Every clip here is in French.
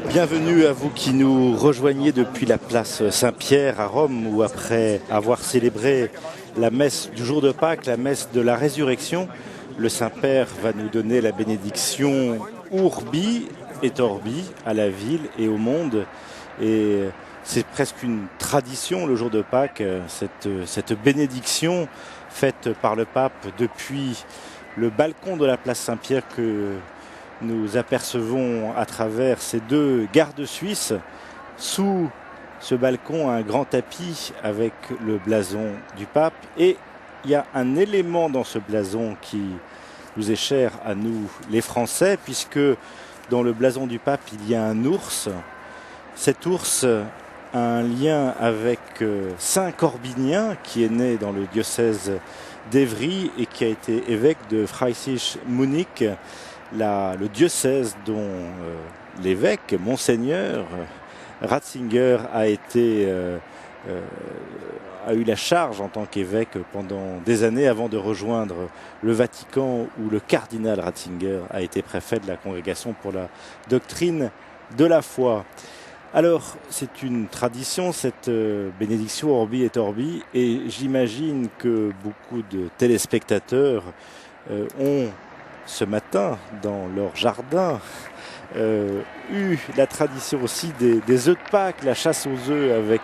Bienvenue à vous qui nous rejoignez depuis la place Saint-Pierre à Rome, où après avoir célébré la messe du jour de Pâques, la messe de la résurrection, le Saint-Père va nous donner la bénédiction Urbi et Orbi à la ville et au monde. Et c'est presque une tradition le jour de Pâques, cette bénédiction faite par le pape depuis le balcon de la place Saint-Pierre que nous apercevons à travers ces deux gardes suisses. Sous ce balcon, un grand tapis avec le blason du pape. Et il y a un élément dans ce blason qui nous est cher à nous les Français, puisque dans le blason du pape, il y a un ours. Cet ours a un lien avec Saint Corbinien, qui est né dans le diocèse d'Évry et qui a été évêque de Freisich-Munich, le diocèse dont l'évêque, Monseigneur Ratzinger, a eu la charge en tant qu'évêque pendant des années avant de rejoindre le Vatican, où le cardinal Ratzinger a été préfet de la congrégation pour la doctrine de la foi. Alors, c'est une tradition, cette bénédiction Orbi et Orbi, et j'imagine que beaucoup de téléspectateurs ont ce matin, dans leur jardin, eu la tradition aussi des œufs de Pâques, la chasse aux œufs avec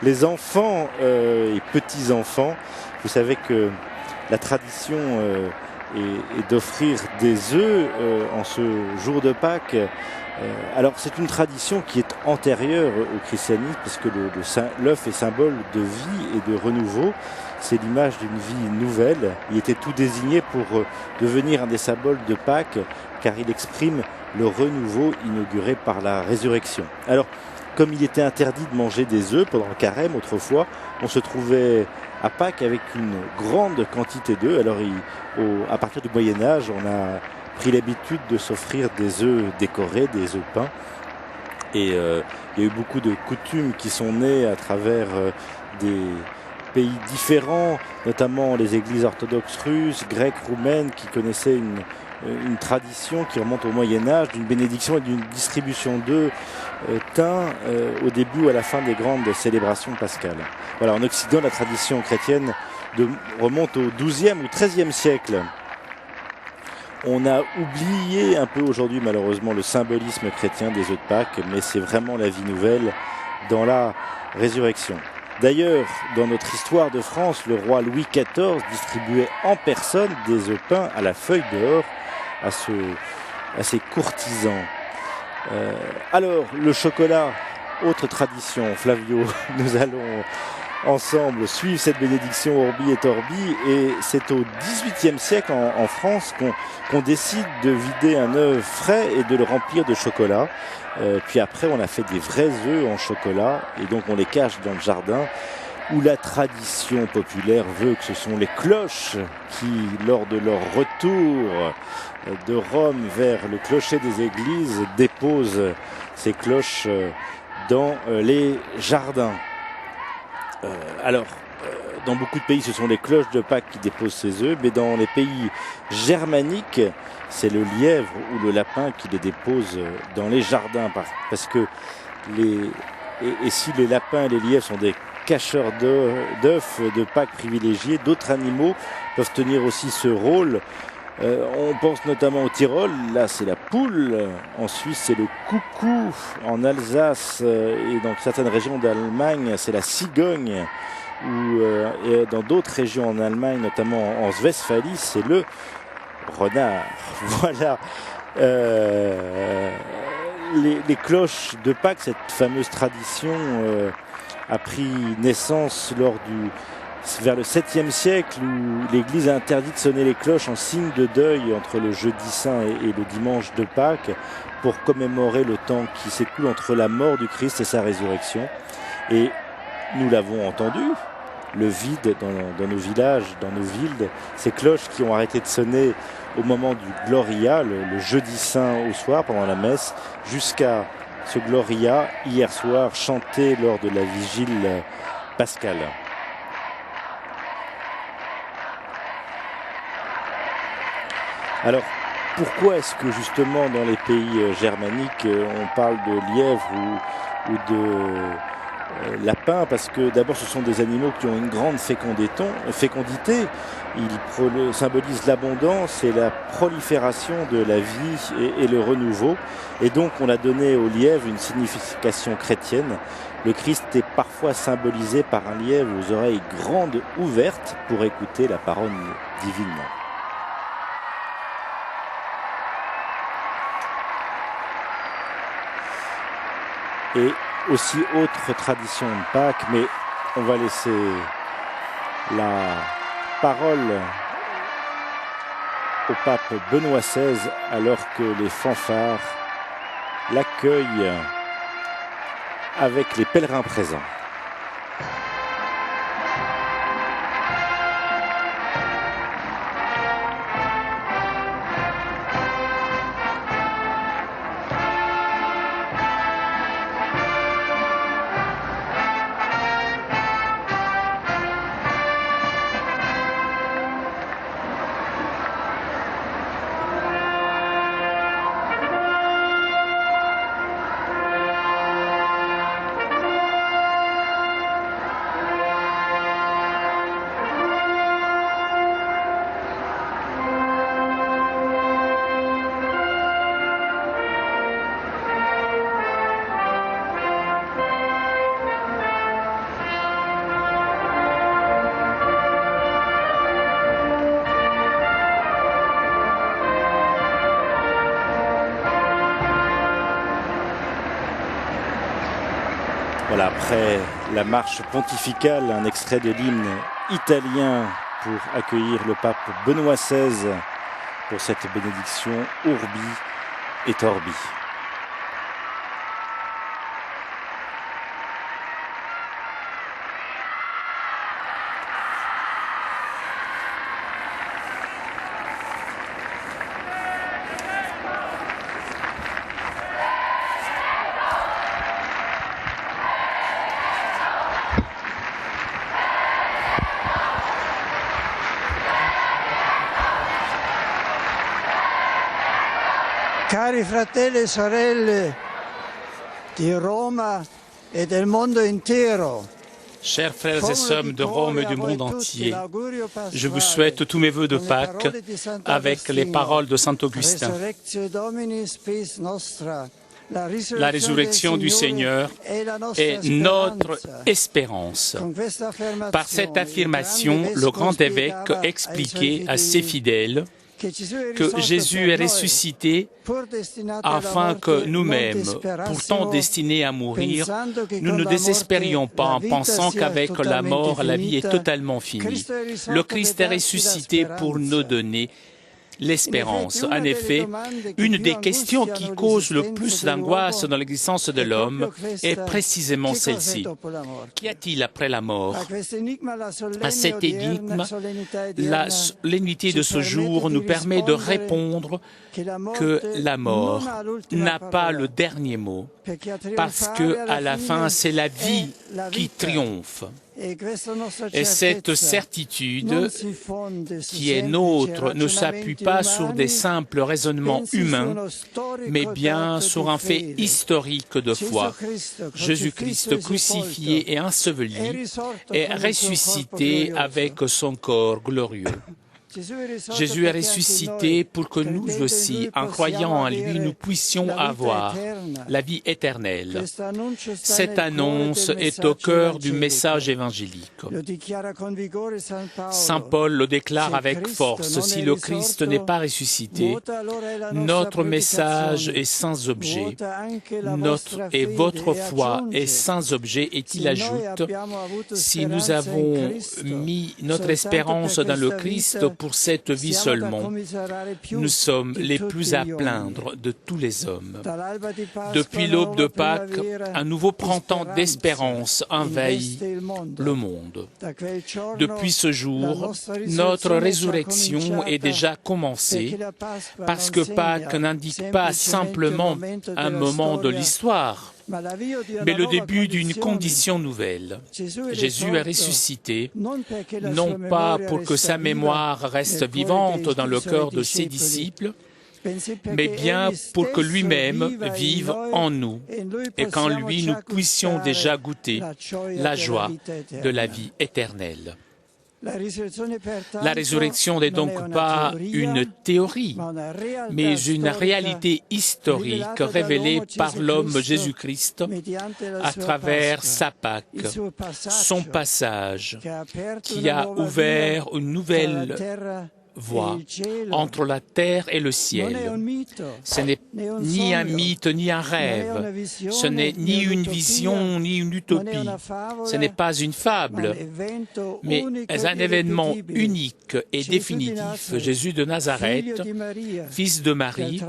les enfants et petits-enfants. Vous savez que la tradition est d'offrir des œufs en ce jour de Pâques. Alors c'est une tradition qui est antérieure au christianisme, parce que l'œuf est symbole de vie et de renouveau. C'est l'image d'une vie nouvelle. Il était tout désigné pour devenir un des symboles de Pâques, car il exprime le renouveau inauguré par la résurrection. Alors, comme il était interdit de manger des œufs pendant le carême autrefois, on se trouvait à Pâques avec une grande quantité d'œufs. Alors, à partir du Moyen-Âge, on a pris l'habitude de s'offrir des œufs décorés, des œufs peints. Et il y a eu beaucoup de coutumes qui sont nées à travers des pays différents, notamment les églises orthodoxes russes, grecques, roumaines, qui connaissaient une tradition qui remonte au Moyen-Âge, d'une bénédiction et d'une distribution d'œufs teints au début ou à la fin des grandes célébrations pascales. Voilà, en Occident, la tradition chrétienne remonte au XIIe ou XIIIe siècle. On a oublié un peu aujourd'hui, malheureusement, le symbolisme chrétien des œufs de Pâques, mais c'est vraiment la vie nouvelle dans la résurrection. D'ailleurs, dans notre histoire de France, le roi Louis XIV distribuait en personne des œufs peints à la feuille d'or à ses courtisans. Alors, le chocolat, autre tradition, Flavio, nous allons ensemble suivre cette bénédiction Orbi et Orbi, et c'est au XVIIIe siècle en France qu'on décide de vider un œuf frais et de le remplir de chocolat. Puis après, on a fait des vrais œufs en chocolat, et donc on les cache dans le jardin, où la tradition populaire veut que ce sont les cloches qui, lors de leur retour de Rome vers le clocher des églises, déposent ces cloches dans les jardins. Alors, dans beaucoup de pays, ce sont les cloches de Pâques qui déposent ces œufs, mais dans les pays germaniques, c'est le lièvre ou le lapin qui les dépose dans les jardins. Parce que si les lapins et les lièvres sont des cacheurs d'œufs de Pâques privilégiés, d'autres animaux peuvent tenir aussi ce rôle. On pense notamment au Tyrol, là c'est la poule, en Suisse c'est le coucou, en Alsace et dans certaines régions d'Allemagne c'est la cigogne, et dans d'autres régions en Allemagne, notamment en Westphalie, c'est le renard. Voilà. Les cloches de Pâques, cette fameuse tradition a pris naissance vers le 7e siècle, où l'Église a interdit de sonner les cloches en signe de deuil entre le jeudi saint et le dimanche de Pâques, pour commémorer le temps qui s'écoule entre la mort du Christ et sa résurrection. Et nous l'avons entendu, le vide dans nos villages, dans nos villes, ces cloches qui ont arrêté de sonner au moment du Gloria, le jeudi saint au soir, pendant la messe, jusqu'à ce Gloria, hier soir, chanté lors de la vigile pascale. Alors, Pourquoi est-ce que justement dans les pays germaniques on parle de lièvre ou de lapin? Parce que d'abord ce sont des animaux qui ont une grande fécondité. Ils symbolisent l'abondance et la prolifération de la vie et le renouveau. Et donc on a donné au lièvre une signification chrétienne. Le Christ est parfois symbolisé par un lièvre aux oreilles grandes ouvertes pour écouter la parole divine. Et aussi autre tradition de Pâques, mais on va laisser la parole au pape Benoît XVI alors que les fanfares l'accueillent avec les pèlerins présents. Voilà, après la marche pontificale, un extrait de l'hymne italien pour accueillir le pape Benoît XVI pour cette bénédiction Urbi et Orbi. Cari fratelli e sorelle di Roma e del mondo intero. Chers frères et sœurs de Rome et du monde entier, je vous souhaite tous mes vœux de Pâques avec les paroles de Saint Augustin. La résurrection du Seigneur est notre espérance. Par cette affirmation, le grand évêque expliquait à ses fidèles que Jésus est ressuscité afin que nous-mêmes, pourtant destinés à mourir, nous ne désespérions pas en pensant qu'avec la mort, la vie est totalement finie. Le Christ est ressuscité pour nous donner l'espérance. En effet, une des questions qui cause le plus d'angoisse dans l'existence de l'homme est précisément celle-ci. Qu'y a-t-il après la mort? À cette énigme, la solennité de ce jour nous permet de répondre que la mort n'a pas le dernier mot, parce que à la fin, c'est la vie qui triomphe. Et cette certitude qui est nôtre ne s'appuie pas sur des simples raisonnements humains, mais bien sur un fait historique de foi. Jésus-Christ crucifié et enseveli est ressuscité avec son corps glorieux. Jésus est ressuscité pour que nous aussi, en croyant en lui, nous puissions avoir la vie éternelle. Cette annonce est au cœur du message évangélique. Saint Paul le déclare avec force, si le Christ n'est pas ressuscité, notre message est sans objet, notre et votre foi est sans objet, et il ajoute, si nous avons mis notre espérance dans le Christ pour cette vie seulement, nous sommes les plus à plaindre de tous les hommes. Depuis l'aube de Pâques, un nouveau printemps d'espérance envahit le monde. Depuis ce jour, notre résurrection est déjà commencée, parce que Pâques n'indique pas simplement un moment de l'histoire, mais le début d'une condition nouvelle. Jésus est ressuscité, non pas pour que sa mémoire reste vivante dans le cœur de ses disciples, mais bien pour que lui-même vive en nous et qu'en lui nous puissions déjà goûter la joie de la vie éternelle. La résurrection n'est donc pas une théorie, mais une réalité historique révélée par l'homme Jésus-Christ à travers sa Pâque, son passage, qui a ouvert une nouvelle voie entre la terre et le ciel. Ce n'est ni un mythe, ni un rêve. Ce n'est ni une vision, ni une utopie. Ce n'est pas une fable, mais un événement unique et définitif. Jésus de Nazareth, fils de Marie,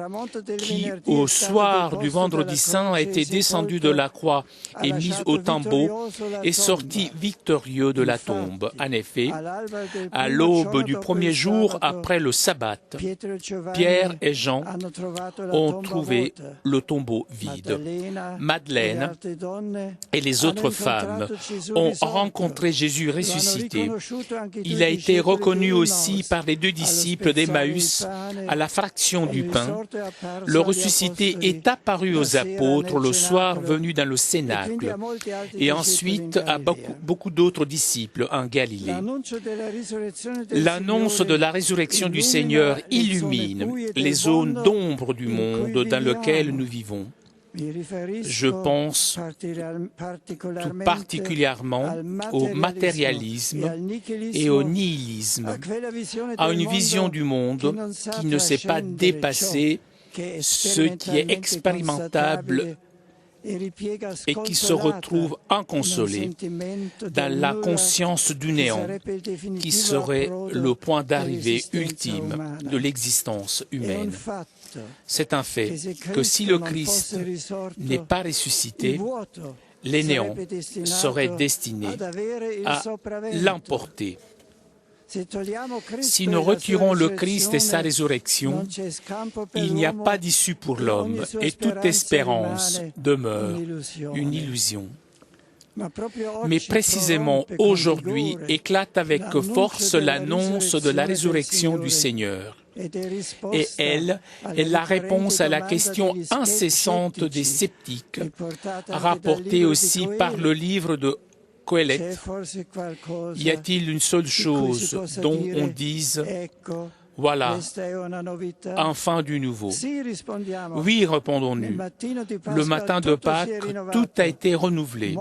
qui, au soir du vendredi saint, était descendu de la croix et mis au tombeau, est sorti victorieux de la tombe. En effet, à l'aube du premier jour, après le sabbat, Pierre et Jean ont trouvé le tombeau vide. Madeleine et les autres femmes ont rencontré Jésus ressuscité. Il a été reconnu aussi par les 2 disciples d'Emmaüs à la fraction du pain. Le ressuscité est apparu aux apôtres le soir venu dans le cénacle et ensuite à beaucoup d'autres disciples en Galilée. L'annonce de la résurrection du Seigneur illumine les zones d'ombre du monde dans lequel nous vivons. Je pense tout particulièrement au matérialisme et au nihilisme, à une vision du monde qui ne sait pas dépasser ce qui est expérimentable et qui se retrouve inconsolé dans la conscience du néant, qui serait le point d'arrivée ultime de l'existence humaine. C'est un fait que si le Christ n'est pas ressuscité, les néants seraient destinés à l'emporter. Si nous retirons le Christ et sa résurrection, il n'y a pas d'issue pour l'homme et toute espérance demeure une illusion. Mais précisément aujourd'hui éclate avec force l'annonce de la résurrection du Seigneur. Et elle est la réponse à la question incessante des sceptiques, rapportée aussi par le livre de Coëlette. Y a-t-il une seule chose dont on dise « Voilà, enfin du nouveau ». Oui, répondons-nous. Le matin de Pâques, tout a été renouvelé.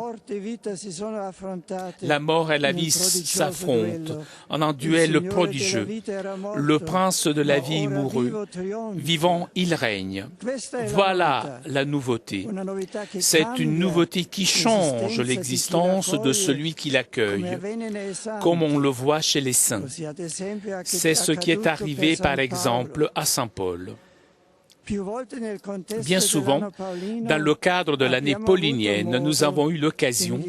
La mort et la vie s'affrontent en un duel prodigieux. Le prince de la vie mourut. Vivant, il règne. Voilà la nouveauté. C'est une nouveauté qui change l'existence de celui qui l'accueille, comme on le voit chez les saints. C'est ce qui est arrivé, par exemple, à Saint Paul. Bien souvent, dans le cadre de l'année paulinienne, nous avons eu l'occasion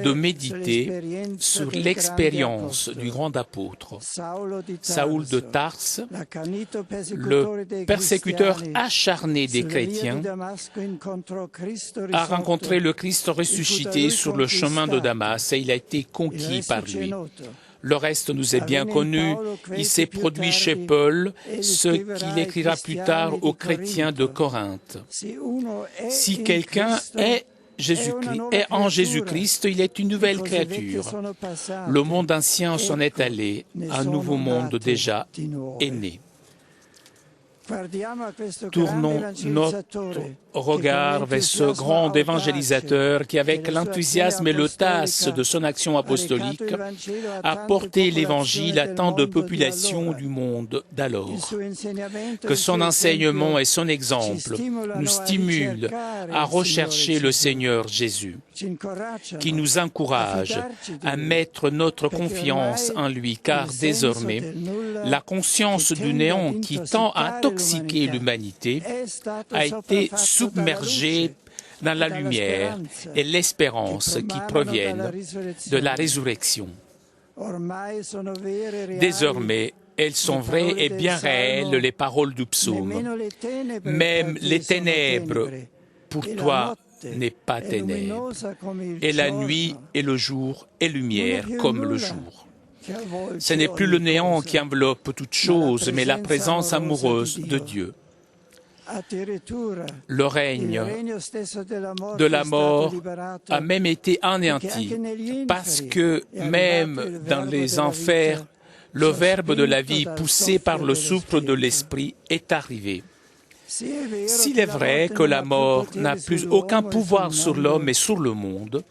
de méditer sur l'expérience du grand apôtre. Saoul de Tarse, le persécuteur acharné des chrétiens, a rencontré le Christ ressuscité sur le chemin de Damas et il a été conquis par lui. Le reste nous est bien connu. Il s'est produit chez Paul, ce qu'il écrira plus tard aux chrétiens de Corinthe. Si quelqu'un est en Jésus-Christ, il est une nouvelle créature. Le monde ancien s'en est allé, un nouveau monde déjà est né. Tournons notre regard vers ce grand évangélisateur qui, avec l'enthousiasme et l'audace de son action apostolique, a porté l'Évangile à tant de populations du monde d'alors. Que son enseignement et son exemple nous stimulent à rechercher le Seigneur Jésus, qui nous encourage à mettre notre confiance en lui, car désormais, la conscience du néant qui tend à intoxiquer l'humanité a été submergée dans la lumière et l'espérance qui proviennent de la résurrection. Désormais, elles sont vraies et bien réelles, les paroles du psaume. Même les ténèbres, pour toi, n'est pas ténèbres. Et la nuit et le jour est lumière comme le jour. Ce n'est plus le néant qui enveloppe toute chose, mais la présence amoureuse de Dieu. Le règne de la mort a même été anéanti, parce que même dans les enfers, le Verbe de la vie, poussé par le souffle de l'Esprit, est arrivé. S'il est vrai que la mort n'a plus aucun pouvoir sur l'homme et sur le monde,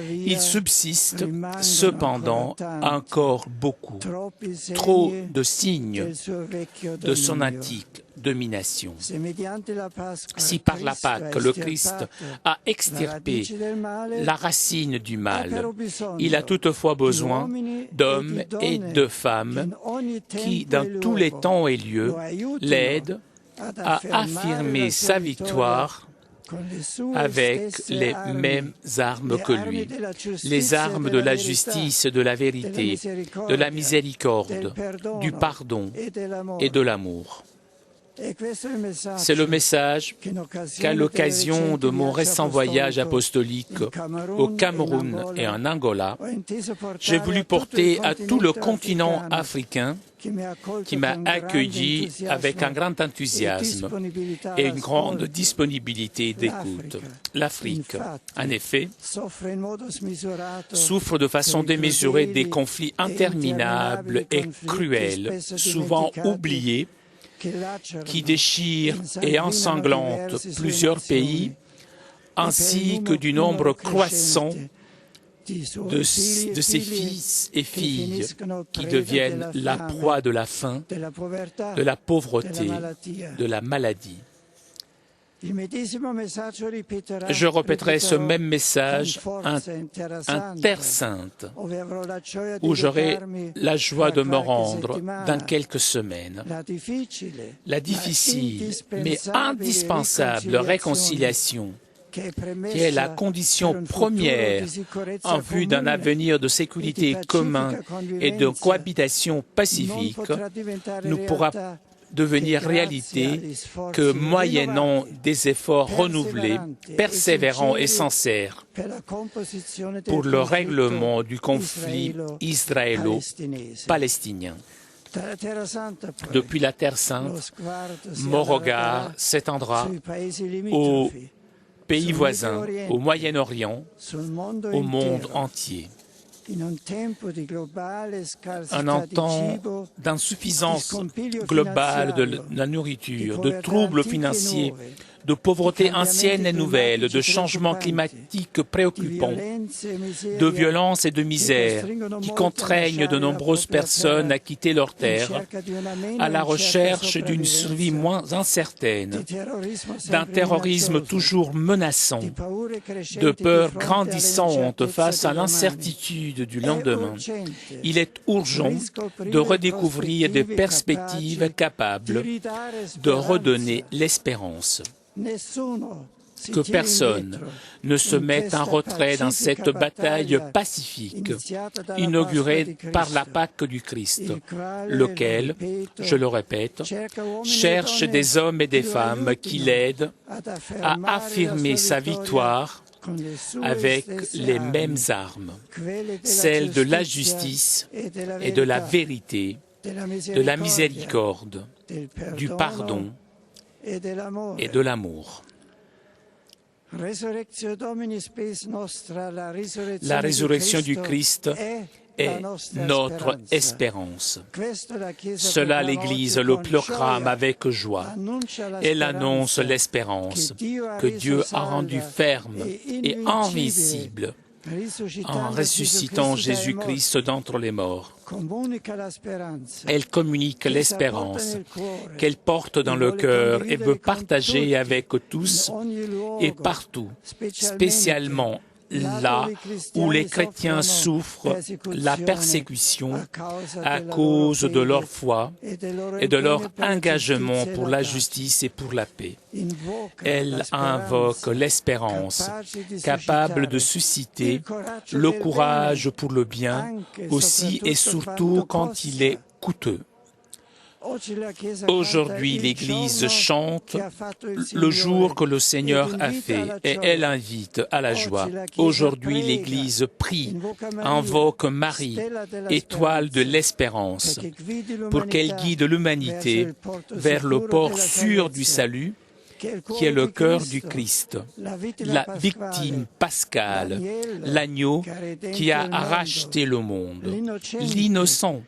il subsiste cependant encore beaucoup, trop de signes de son antique domination. Si par la Pâque le Christ a extirpé la racine du mal, il a toutefois besoin d'hommes et de femmes qui, dans tous les temps et lieux, l'aident à affirmer sa victoire avec les mêmes armes que lui, les armes de la justice, de la vérité, de la miséricorde, du pardon et de l'amour. C'est le message qu'à l'occasion de mon récent voyage apostolique au Cameroun et en Angola, j'ai voulu porter à tout le continent africain qui m'a accueilli avec un grand enthousiasme et une grande disponibilité d'écoute. L'Afrique, en effet, souffre de façon démesurée des conflits interminables et cruels, souvent oubliés, qui déchirent et ensanglantent plusieurs pays, ainsi que du nombre croissant de ses fils et filles qui deviennent la proie de la faim, de la pauvreté, de la maladie. Je répéterai ce même message en Terre Sainte, où j'aurai la joie de me rendre dans quelques semaines. La difficile, mais indispensable réconciliation, qui est la condition première en vue d'un avenir de sécurité commun et de cohabitation pacifique, ne pourra devenir réalité que moyennant des efforts renouvelés, persévérants et sincères pour le règlement du conflit israélo-palestinien. Depuis la Terre Sainte, mon regard s'étendra aux pays voisins, au Moyen-Orient, au monde entier. En un temps d'insuffisance globale de la nourriture, de troubles financiers, de pauvreté ancienne et nouvelle, de changements climatiques préoccupants, de violence et de misère qui contraignent de nombreuses personnes à quitter leur terre à la recherche d'une survie moins incertaine, d'un terrorisme toujours menaçant, de peurs grandissantes face à l'incertitude du lendemain. Il est urgent de redécouvrir des perspectives capables de redonner l'espérance. Que personne ne se mette en retrait dans cette bataille pacifique inaugurée par la Pâque du Christ, lequel, je le répète, cherche des hommes et des femmes qui l'aident à affirmer sa victoire avec les mêmes armes, celles de la justice et de la vérité, de la miséricorde, du pardon et de l'amour. La résurrection du Christ est notre espérance. Cela, l'Église le proclame avec joie. Elle annonce l'espérance que Dieu a rendue ferme et invincible en ressuscitant Jésus-Christ d'entre les morts. Elle communique l'espérance qu'elle porte dans le cœur et veut partager avec tous et partout, spécialement là où les chrétiens souffrent la persécution à cause de leur foi et de leur engagement pour la justice et pour la paix. Elle invoque l'espérance, capable de susciter le courage pour le bien, aussi et surtout quand il est coûteux. Aujourd'hui, l'Église chante le jour que le Seigneur a fait et elle invite à la joie. Aujourd'hui, l'Église prie, invoque Marie, étoile de l'espérance, pour qu'elle guide l'humanité vers le port sûr du salut qui est le cœur du Christ, la victime pascale, l'agneau qui a racheté le monde, l'innocent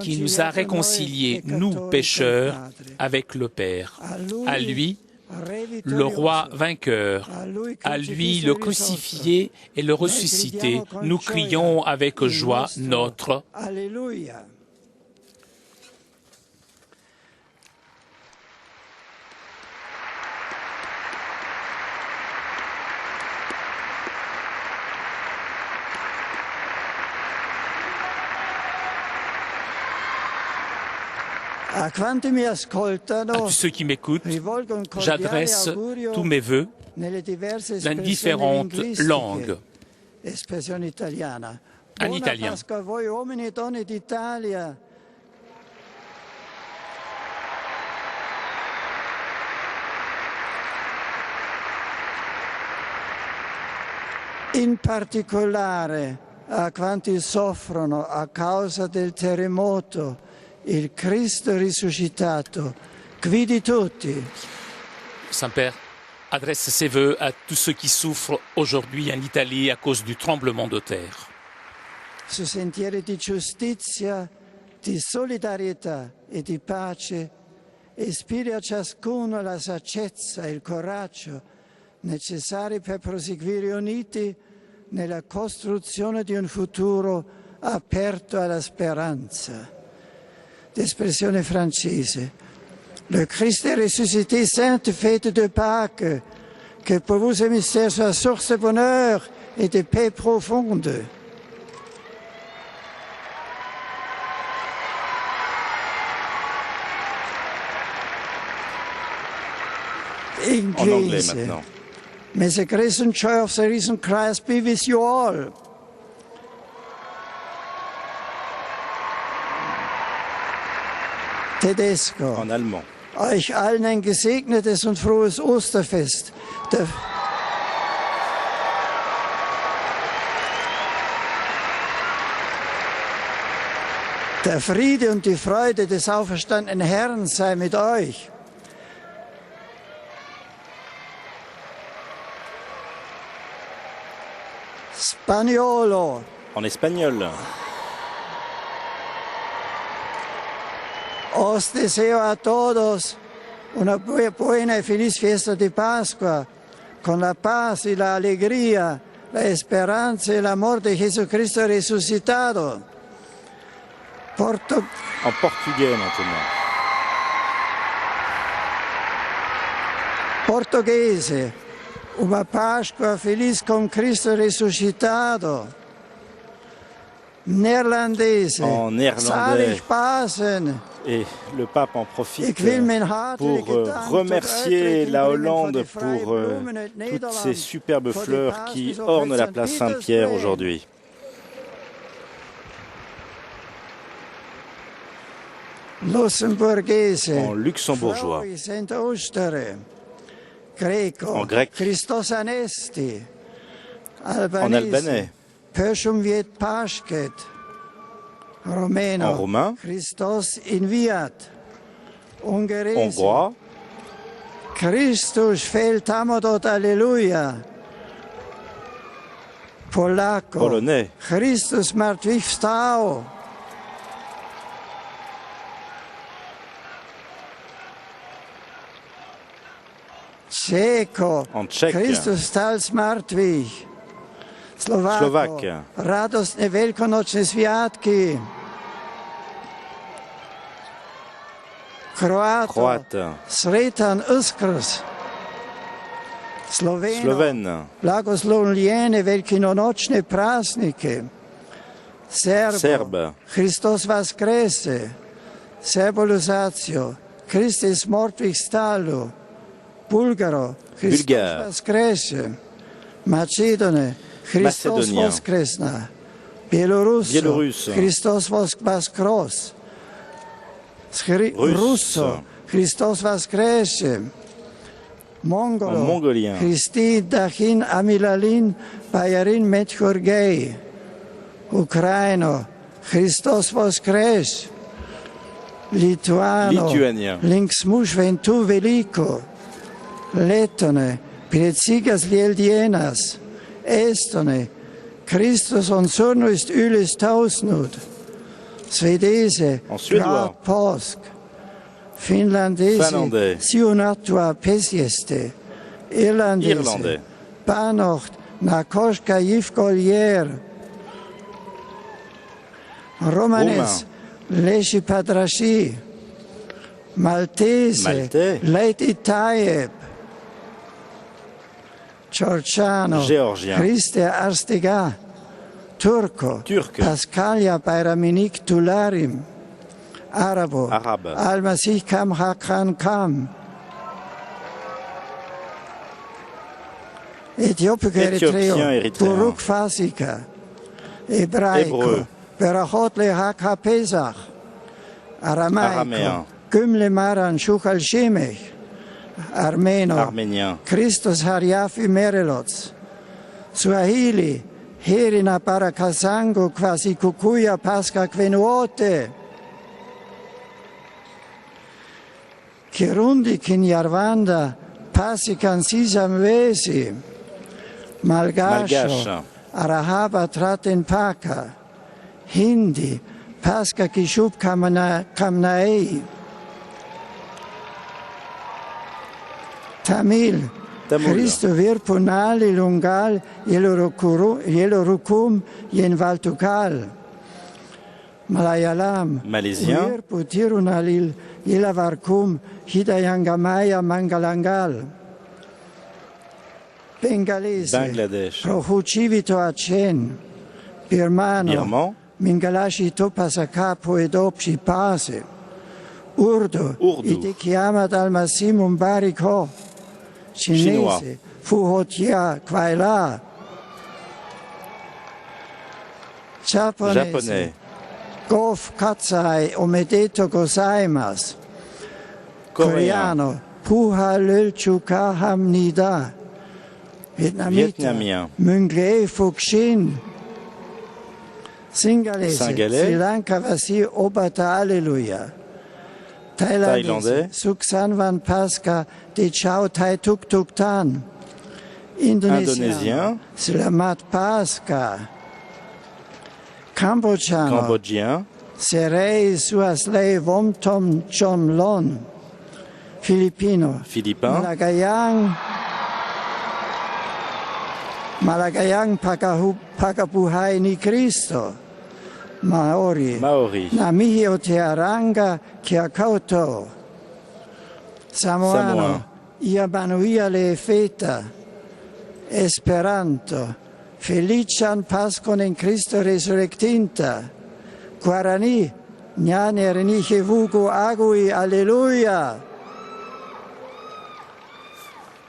qui nous a réconciliés, nous pécheurs, avec le Père. À lui, le roi vainqueur, à lui le crucifié et le ressuscité, nous crions avec joie notre Alléluia. À tous ceux qui m'écoutent, j'adresse tous mes vœux dans différentes langues. En italien. In particolare a quanti soffrono a causa del terremoto, il Cristo risuscitato, guidi tutti. Saint-Père adresse ses vœux à tous ceux qui souffrent aujourd'hui en Italie à cause du tremblement de terre. Su sentieri di giustizia, di solidarietà e di pace, ispiri a ciascuno la saggezza e il coraggio necessari per proseguire uniti nella costruzione di un futuro aperto alla speranza. D'espressione française. Le Christ est ressuscité, sainte fête de Pâques, que pour vous ce mystère soit source de bonheur et de paix profonde. En anglais maintenant. May the grace and joy of the risen Christ be with you all. Tedesco. En allemand. Euch allen ein gesegnetes und frohes Osterfest. Der Friede und die Freude des auferstandenen Herrn sei mit euch. Spagnolo. En espagnol. Os deseo a todos una buena y feliz fiesta de Pascua, con la paz y la alegría, la esperanza y el amor de Jesucristo resucitado. En portugais maintenant. Portoghese, una Pasqua feliz con Cristo resucitato. Néerlandais. En néerlandais. Salig Pasen. Et le pape en profite pour remercier la Hollande pour toutes ces superbes fleurs qui ornent la place Saint-Pierre aujourd'hui. En luxembourgeois. En grec. En albanais. En romain, Christos inviat. hongrois, Christus feltamodot alleluia. Polacco. polonais, Christus martwychwstał. Tchéco. en tchèque, Christus wstał z martwych. slovaque, Radosne velikonočne sviatki. croate, Sretan Uskrs. slovène, Blagoslovljene velikonočne praznike. serbe, Hristos vaskrese. Serbolizaciju. Kristus mrtvih stalu. Bulgaro. Hristos Bulgar. vaskrese. Macedone. Hristos Macédonien. voskresna. Bielorus. Biélorusse. Hristos vaskros. Russe. Russo. Hristos vaskrese. Mongolo. en mongolien, Christi Dachin Amilalin Bayarin Metchorgei. Ukraino. Christos voskres. Lituano. lituanien, Links Mushventu Veliko. Lettone, Piretsigas Lieldienas, Estone, Christus on surnuist üles tausnud, Svedese, Glad påsk, Finlandese, Siunatua Pesjeste, Irlandese, Panocht, Nakoshka Yivgolier, Romanes, Leshi Padrashi, Maltese, Leit Taib, Georgiano, Christe Arstega, Turco, Pascalia Bayraminik Tularim, Arabo, Al-Masih Kam Hakan Kam, Éthiopico Eritreo, Buruk Fasika, Hebraico, Berachot Lehak HaPesach, Aramaico, Gümle Maran Shuchal Shemech, Armenien, Christus Haryafi Merelots, Swahili, Herina Parakasango Kwasi Kukuya Pasca Kvenuote, Kirundi Kinyarwanda, Pasikan Sisamvesi, Malgasho, Arahaba Traten Paka, Hindi, Pasca Kishub Kamnaei, Tamil, Christo Virpunali Lungal, Yelorukum, Yenvaltukal, Malayalam, Virpu Tirunalil, Yelavarkum, Hidayangamaya Mangalangal, Bengalese, Bangladesh, Prohucivito Acen, Birmano, Mingalashi Topasaka Poedopshi Pase, Urdu, Itikiamat Al-Masim Bariko, Cinese, Fuhotia Kwaila, Japonese, Gof Katsai Omedeto Gozaimas, Coreano, Puha Lölchuka Hamnida, Vietnamita, Mungle Fukshin, Singalese, Sri Lanka Vasi Obata Alleluia, Thailandese, Suksanvan Pasca De Chao Tai Tuk Tuk Tan, Indonésien, Selamat Pasca, Cambodgien, Serei Suaslei Vomtom Chom Lon, Philippin, Malagayang Pakapuhai Ni Cristo, Maori, Namihio Tearanga Kiakauto, Samoano, Iabanuia Le Feta, Esperanto, Felician Pascon in Cristo Resurrectinta, Guarani, Gnane Reniche Vugo Agui, Alleluia.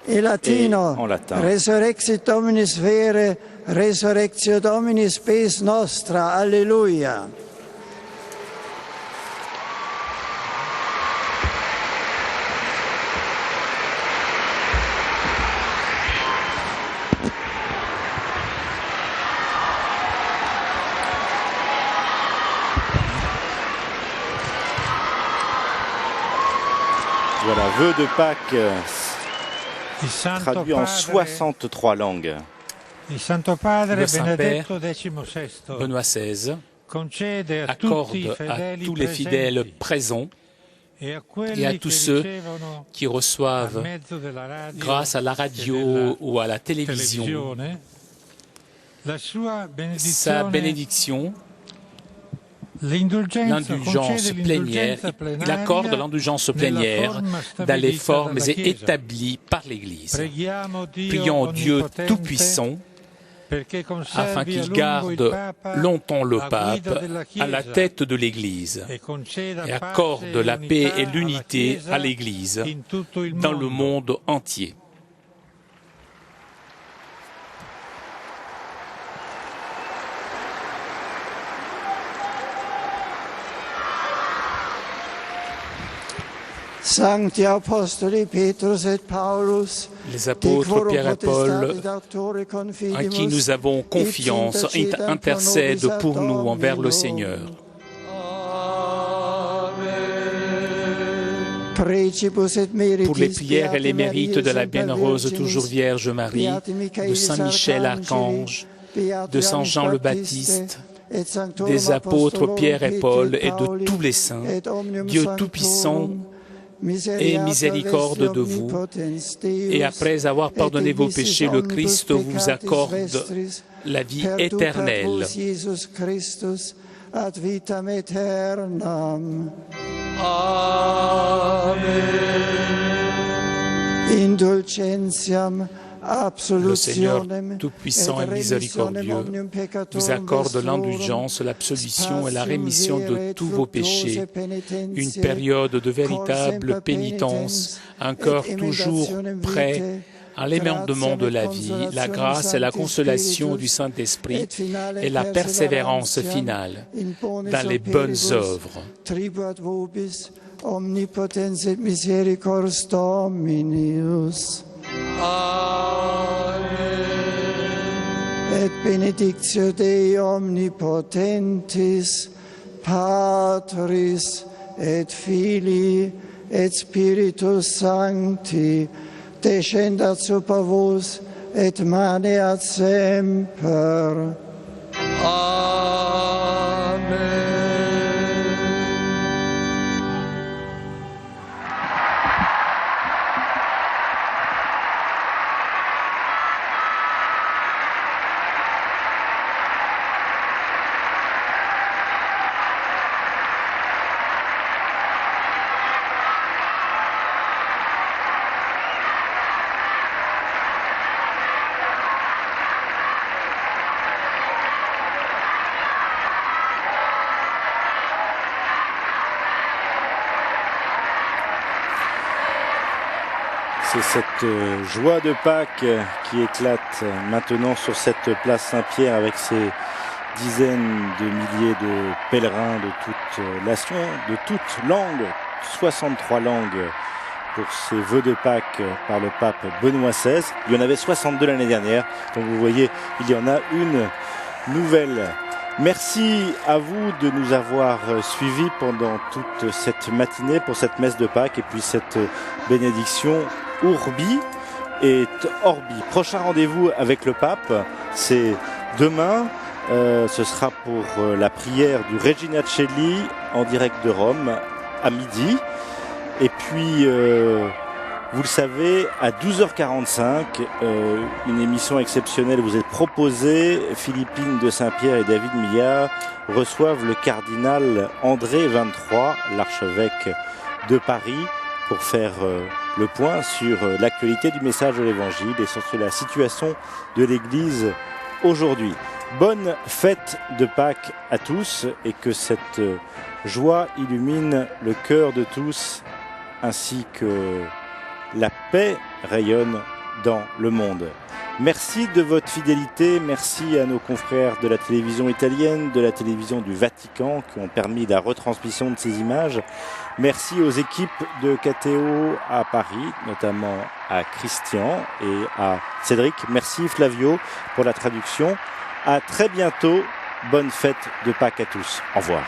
E latino, Resurrexit Dominis Vere, Resurrectio Dominis Spes Nostra, Alleluia. Voilà, vœu de Pâques traduit en 63 langues. Le Saint-Père, Benoît XVI, accorde à tous les fidèles présents et à tous ceux qui reçoivent, grâce à la radio ou à la télévision, sa bénédiction, l'indulgence plénière. Il accorde l'indulgence plénière dans les formes établies par l'Église. Prions Dieu Tout-Puissant afin qu'il garde longtemps le pape à la tête de l'Église et accorde la paix et l'unité à l'Église dans le monde entier. Sancti Apostoli Petrus et Paulus, les apôtres Pierre et Paul, à qui nous avons confiance, intercèdent pour nous envers le Seigneur. Pour les prières et les mérites de la Bienheureuse toujours Vierge Marie, de Saint Michel Archange, de Saint Jean le Baptiste, des apôtres Pierre et Paul et de tous les saints, Dieu Tout-Puissant ait miséricorde de vous, et après avoir pardonné vos péchés, le Christ vous accorde la vie éternelle. Le Seigneur Tout-Puissant et Miséricordieux vous accorde l'indulgence, l'absolution et la rémission de tous vos péchés, une période de véritable pénitence, un cœur toujours prêt à l'émendement de la vie, la grâce et la consolation du Saint-Esprit et la persévérance finale dans les bonnes œuvres. Omnipotens et misericordiae Dominus. Amen. Et benedictio Dei omnipotentis, Patris et Filii et Spiritus Sancti, descendat super vos et maneat semper. Amen. C'est cette joie de Pâques qui éclate maintenant sur cette place Saint-Pierre avec ces dizaines de milliers de pèlerins de toute nation, de toutes langues, 63 langues pour ces vœux de Pâques par le pape Benoît XVI. Il y en avait 62 l'année dernière, donc vous voyez, il y en a une nouvelle. Merci à vous de nous avoir suivis pendant toute cette matinée pour cette messe de Pâques et puis cette bénédiction Urbi et Orbi. Prochain rendez-vous avec le pape, c'est demain. Ce sera pour la prière du Regina Coeli en direct de Rome à midi. Et puis, vous le savez, à 12h45, une émission exceptionnelle vous est proposée. Philippine de Saint-Pierre et David Millard reçoivent le cardinal André XXIII, l'archevêque de Paris, pour faire le point sur l'actualité du message de l'Évangile et sur la situation de l'Église aujourd'hui. Bonne fête de Pâques à tous et que cette joie illumine le cœur de tous ainsi que la paix rayonne dans le monde. Merci de votre fidélité, merci à nos confrères de la télévision italienne, de la télévision du Vatican qui ont permis la retransmission de ces images. Merci aux équipes de KTO à Paris, notamment à Christian et à Cédric. Merci Flavio pour la traduction. À très bientôt. Bonne fête de Pâques à tous. Au revoir.